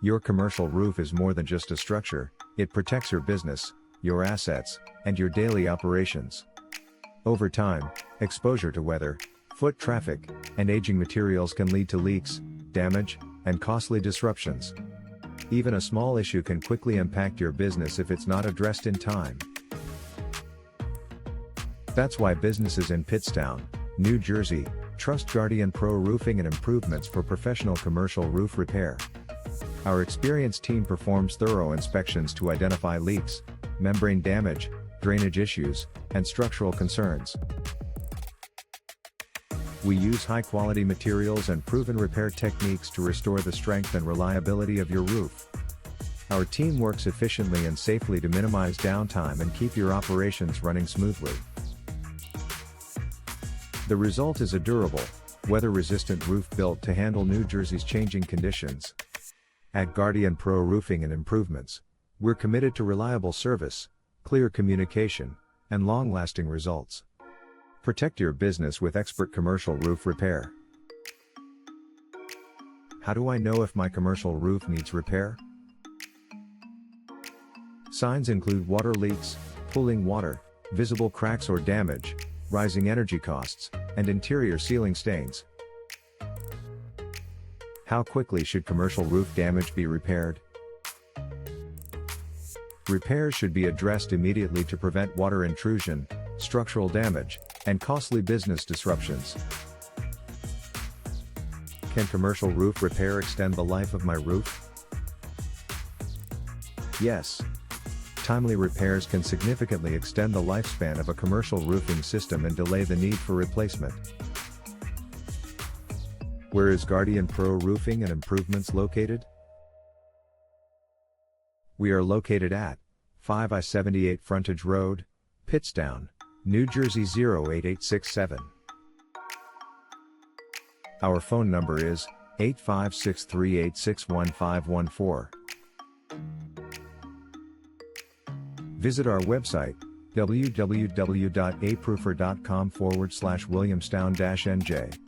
Your commercial roof is more than just a structure, it protects your business, your assets, and your daily operations. Over time, exposure to weather, foot traffic, and aging materials can lead to leaks, damage, and costly disruptions. Even a small issue can quickly impact your business if it's not addressed in time. That's why businesses in Pittstown, New Jersey, trust Guardian Pro Roofing and Improvements for professional commercial roof repair. Our experienced team performs thorough inspections to identify leaks, membrane damage, drainage issues, and structural concerns. We use high-quality materials and proven repair techniques to restore the strength and reliability of your roof. Our team works efficiently and safely to minimize downtime and keep your operations running smoothly. The result is a durable, weather-resistant roof built to handle New Jersey's changing conditions. At Guardian Pro Roofing and Improvements, we're committed to reliable service, clear communication, and long-lasting results. Protect your business with expert commercial roof repair. How do I know if my commercial roof needs repair? Signs include water leaks, pooling water, visible cracks or damage, rising energy costs, and interior ceiling stains. How quickly should commercial roof damage be repaired? Repairs should be addressed immediately to prevent water intrusion, structural damage, and costly business disruptions. Can commercial roof repair extend the life of my roof? Yes. Timely repairs can significantly extend the lifespan of a commercial roofing system and delay the need for replacement. Where is Guardian Pro Roofing and Improvements located? We are located at 5 I-78 Frontage Road, Pittstown, New Jersey 08867. Our phone number is 85638611514. Visit our website, www.aproofer.com/Williamstown-NJ.